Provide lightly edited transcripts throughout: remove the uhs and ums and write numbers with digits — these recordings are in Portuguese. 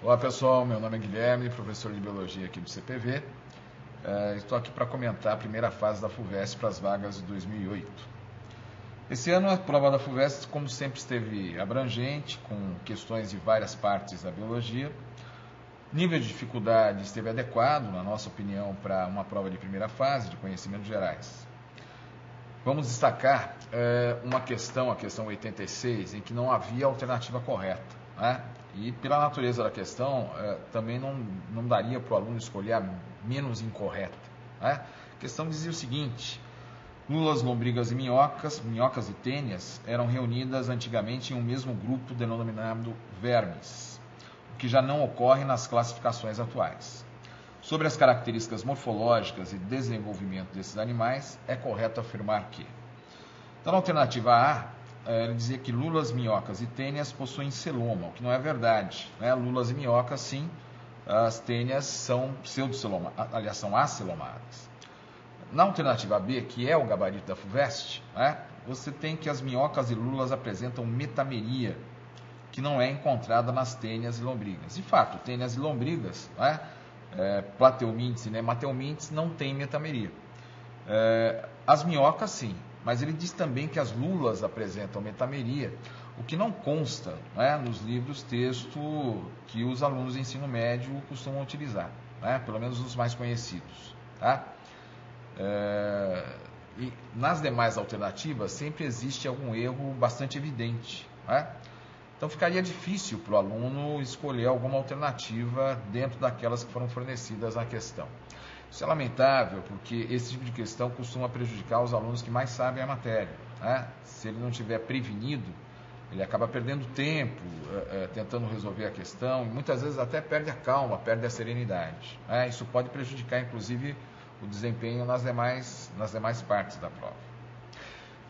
Olá pessoal, meu nome é Guilherme, professor de Biologia aqui do CPV. Estou aqui para comentar a primeira fase da FUVEST para as vagas de 2008. Esse ano a prova da FUVEST, como sempre, esteve abrangente, com questões de várias partes da biologia. O nível de dificuldade esteve adequado, na nossa opinião, para uma prova de primeira fase, de conhecimentos gerais. Vamos destacar uma questão, a questão 86, em que não havia alternativa correta, né? E pela natureza da questão, também não daria para o aluno escolher a menos incorreta, né? A questão dizia o seguinte: lulas, lombrigas e minhocas e tênias eram reunidas antigamente em um mesmo grupo denominado vermes, o que já não ocorre nas classificações atuais. Sobre as características morfológicas e desenvolvimento desses animais, é correto afirmar que... Então, na alternativa A, ele dizia que lulas, minhocas e tênias possuem celoma, o que não é verdade, né? Lulas e minhocas, sim, as tênias são pseudocelomadas, aliás, são acelomadas. Na alternativa B, que é o gabarito da FUVEST, né, você tem que as minhocas e lulas apresentam metameria, que não é encontrada nas tênias e lombrigas. De fato, tênias e lombrigas, né, Plateumintes e Nematelmintes não têm metameria. As minhocas, sim. Mas ele diz também que as lulas apresentam metameria, o que não consta, né, nos livros texto que os alunos de ensino médio costumam utilizar, né, pelo menos os mais conhecidos. Tá? E nas demais alternativas sempre existe algum erro bastante evidente. Né? Então ficaria difícil para o aluno escolher alguma alternativa dentro daquelas que foram fornecidas na questão. Isso é lamentável, porque esse tipo de questão costuma prejudicar os alunos que mais sabem a matéria, né? Se ele não estiver prevenido, ele acaba perdendo tempo tentando resolver a questão, e muitas vezes até perde a calma, perde a serenidade, né? Isso pode prejudicar, inclusive, o desempenho nas demais partes da prova.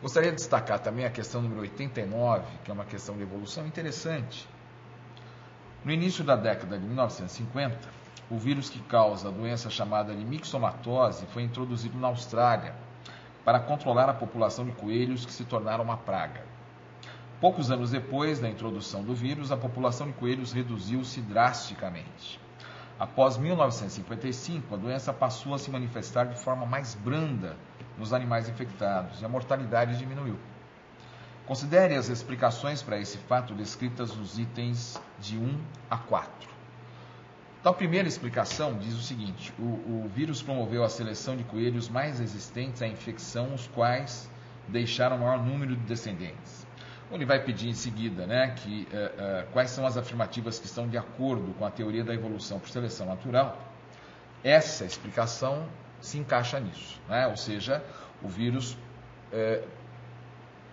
Gostaria de destacar também a questão número 89, que é uma questão de evolução interessante. No início da década de 1950, o vírus que causa a doença chamada de mixomatose foi introduzido na Austrália para controlar a população de coelhos que se tornaram uma praga. Poucos anos depois da introdução do vírus, a população de coelhos reduziu-se drasticamente. Após 1955, a doença passou a se manifestar de forma mais branda nos animais infectados e a mortalidade diminuiu. Considere as explicações para esse fato descritas nos itens de 1 a 4. Então, a primeira explicação diz o seguinte: o vírus promoveu a seleção de coelhos mais resistentes à infecção, os quais deixaram o maior número de descendentes. Ele vai pedir em seguida, né, quais são as afirmativas que estão de acordo com a teoria da evolução por seleção natural. Essa explicação se encaixa nisso, né? Ou seja, o vírus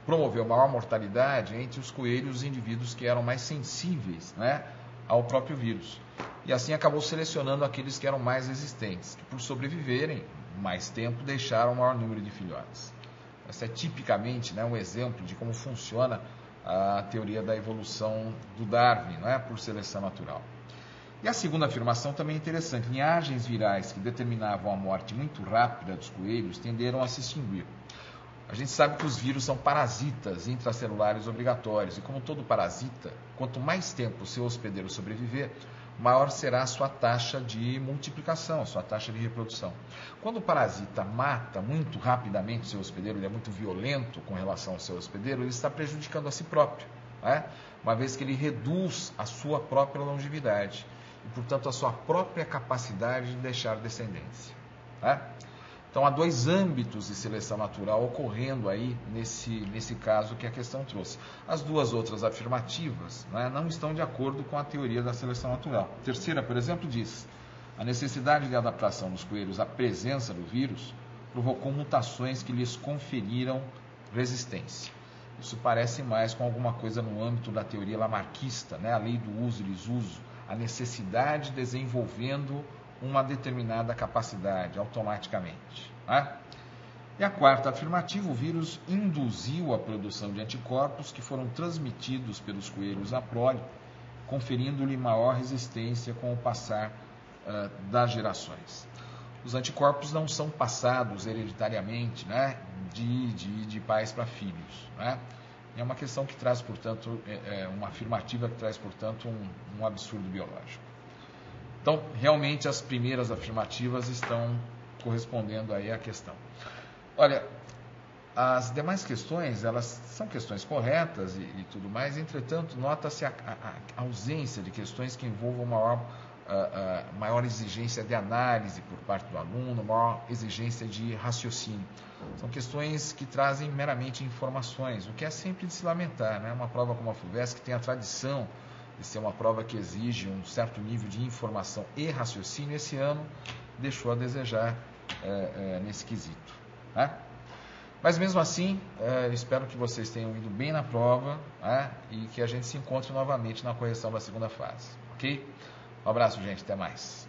promoveu maior mortalidade entre os coelhos e indivíduos que eram mais sensíveis, né, ao próprio vírus. E assim acabou selecionando aqueles que eram mais resistentes, que por sobreviverem mais tempo deixaram o maior número de filhotes. Esse é tipicamente, né, um exemplo de como funciona a teoria da evolução do Darwin, né, por seleção natural. E a segunda afirmação também é interessante: linhagens virais que determinavam a morte muito rápida dos coelhos tenderam a se extinguir. A gente sabe que os vírus são parasitas intracelulares obrigatórios, e como todo parasita, quanto mais tempo o seu hospedeiro sobreviver, maior será a sua taxa de multiplicação, a sua taxa de reprodução. Quando o parasita mata muito rapidamente o seu hospedeiro, ele é muito violento com relação ao seu hospedeiro, ele está prejudicando a si próprio, né? Uma vez que ele reduz a sua própria longevidade e, portanto, a sua própria capacidade de deixar descendência, né? Então, há dois âmbitos de seleção natural ocorrendo aí nesse caso que a questão trouxe. As duas outras afirmativas, né, não estão de acordo com a teoria da seleção natural. A terceira, por exemplo, diz: a necessidade de adaptação dos coelhos à presença do vírus provocou mutações que lhes conferiram resistência. Isso parece mais com alguma coisa no âmbito da teoria lamarckista, né, a lei do uso e desuso, a necessidade desenvolvendo uma determinada capacidade automaticamente, né? E a quarta afirmativa: o vírus induziu a produção de anticorpos que foram transmitidos pelos coelhos à prole, conferindo-lhe maior resistência com o passar das gerações. Os anticorpos não são passados hereditariamente, né, de pais para filhos, né? é uma questão que traz, portanto, uma afirmativa que traz, portanto, um absurdo biológico. Então, realmente, as primeiras afirmativas estão correspondendo aí à questão. Olha, as demais questões, elas são questões corretas e tudo mais, entretanto, nota-se a ausência de questões que envolvam maior exigência de análise por parte do aluno, maior exigência de raciocínio. São questões que trazem meramente informações, o que é sempre de se lamentar, né? Uma prova como a FUVEST, que tem a tradição de ser uma prova que exige um certo nível de informação e raciocínio, esse ano deixou a desejar nesse quesito, né? Mas mesmo assim, espero que vocês tenham ido bem na prova, né? E que a gente se encontre novamente na correção da segunda fase, ok? Um abraço, gente, até mais.